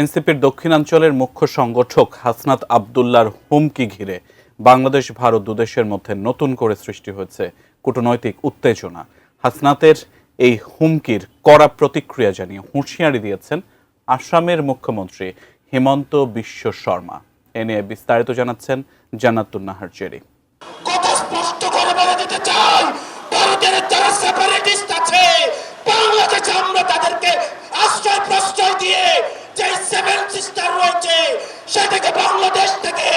এনসিপির দক্ষিণাঞ্চলের মুখ্য সংগঠক হাসনাত আবদুল্লাহর হুমকি ঘিরে বাংলাদেশ ভারত দুদেশের মধ্যে নতুন করে সৃষ্টি হয়েছে কূটনৈতিক উত্তেজনা। হাসনাতের এই হুমকির কড়া প্রতিক্রিয়া জানিয়ে হুঁশিয়ারি দিয়েছেন আসামের মুখ্যমন্ত্রী হিমন্ত বিশ্ব শর্মা। এ নিয়ে বিস্তারিত জানাচ্ছেন জান্নাতুন নাহার জেরি। কত স্পষ্ট করে বলে দিতে চাই, ভারতের যারা সেপারেটিস্ট আছে বাংলাদেশে আমরা তাদেরকে আশ্রয় প্রশ্রয় দিয়ে যে সেভেন সিস্টার রয়েছে সেটাকে বাংলাদেশ থেকে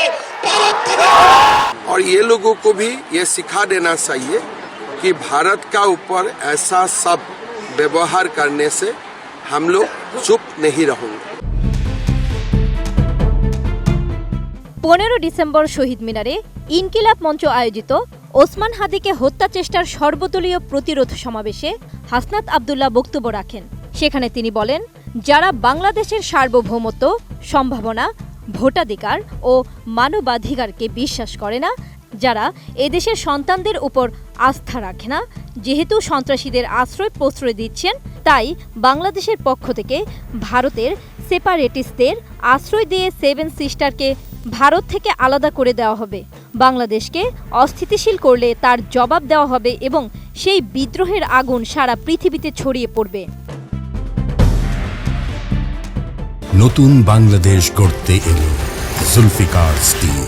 ভারত থেকে और ये लोगों को भी ये सिखा देना चाहिए कि भारत का ऊपर ऐसा सब व्यवहार करने से हम लोग चुप नहीं रहेंगे। 15 ডিসেম্বর শহীদ মিনারে ইনকিলাব মঞ্চ আয়োজিত ওসমান হাদিকে হত্যা চেষ্টার সর্বদলীয় প্রতিরোধ সমাবেশে হাসনাত আবদুল্লাহ বক্তব্য রাখেন। সেখানে তিনি বলেন, যারা বাংলাদেশের সার্বভৌমত্ব, সম্ভাবনা, ভোটাধিকার ও মানবাধিকারকে বিশ্বাস করে না, যারা এদেশের সন্তানদের উপর আস্থা রাখে না, যেহেতু সন্ত্রাসীদের আশ্রয় প্রশ্রয় দিচ্ছেন, তাই বাংলাদেশের পক্ষ থেকে ভারতের সেপারেটিস্টদের আশ্রয় দিয়ে সেভেন সিস্টারকে ভারত থেকে আলাদা করে দেওয়া হবে। বাংলাদেশকে অস্থিতিশীল করলে তার জবাব দেওয়া হবে এবং সেই বিদ্রোহের আগুন সারা পৃথিবীতে ছড়িয়ে পড়বে। নতুন বাংলাদেশ গড়তে এলো জুলফিকার স্টিল।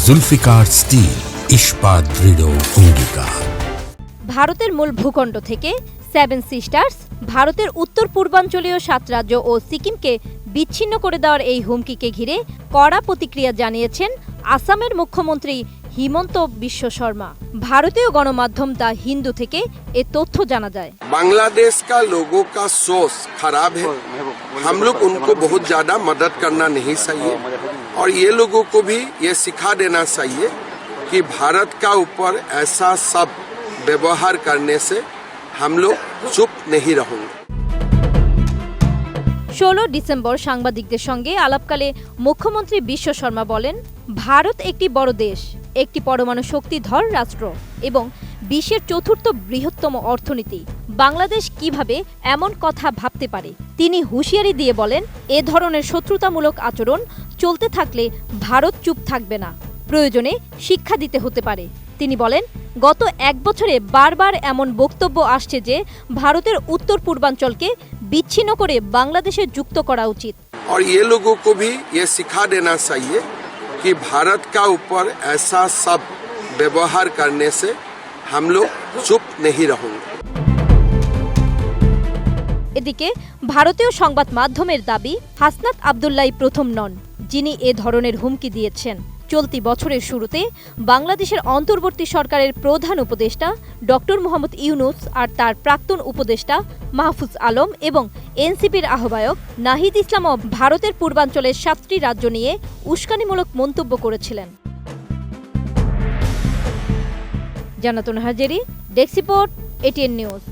জুলফিকার স্টিল, ইস্পাত দৃঢ় অঙ্গীকার। ভারতের মূল ভূখণ্ড থেকে সেভেন সিস্টার্স, ভারতের উত্তর পূর্বাঞ্চলীয় 7 রাজ্য ও সিকিমকে বিচ্ছিন্ন করে দেওয়ার এই হুমকিকে ঘিরে কড়া প্রতিক্রিয়া জানিয়েছেন আসামের মুখ্যমন্ত্রী হিমন্ত বিশ্ব শর্মা। ভারতীয় গণমাধ্যম দ্য হিন্দু থেকে এ তথ্য জানা যায়। बांग्लादेश का लोगों का सोच खराब है, हम लोग उनको बहुत ज्यादा मदद करना नहीं चाहिए और ये लोगों को भी ये सिखा देना चाहिए कि भारत का ऊपर ऐसा सब व्यवहार करने से हम लोग चुप नहीं रहेंगे। 16 ডিসেম্বর সাংবাদিকদের সঙ্গে আলাপকালে মুখ্যমন্ত্রী বিশ্ব শর্মা বলেন, ভারত একটি বড় দেশ, একটি পরমাণু শক্তিধর রাষ্ট্র এবং বিশ্বের 4র্থ বৃহত্তম অর্থনীতি। বাংলাদেশ কিভাবে এমন কথা ভাবতে পারে? তিনি হুঁশিয়ারি দিয়ে বলেন, এ ধরনের শত্রুতামূলক আচরণ চলতে থাকলে ভারত চুপ থাকবে না, প্রয়োজনে শিক্ষা দিতে হতে পারে। তিনি বলেন, গত 1 বছরে বারবার এমন বক্তব্য আসছে যে ভারতের উত্তর পূর্বাঞ্চলকে বিচ্ছিন্ন করে বাংলাদেশে যুক্ত করা উচিত। और ये लोगों को भी ये सिखा देना चाहिए कि भारत का ऊपर ऐसा सब व्यवहार करने से हम लोग चुप नहीं रहेंगे। এদিকে ভারতীয় সংবাদ মাধ্যমের দাবি, হাসনাত আবদুল্লাহ প্রথম নন যিনি এ ধরনের হুমকি দিয়েছেন। চলতি বছরের শুরুতে বাংলাদেশের অন্তর্বর্তী সরকারের প্রধান উপদেষ্টা ডক্টর মোহাম্মদ ইউনুস আর তার প্রাক্তন উপদেষ্টা মাহফুজ আলম এবং এনসিপির আহ্বায়ক নাহিদ ইসলামও ভারতের পূর্বাঞ্চলের 7টি রাজ্য নিয়ে উস্কানিমূলক মন্তব্য করেছিলেন। জান্নাতুন Nahar Jerry, desk report, ATN news.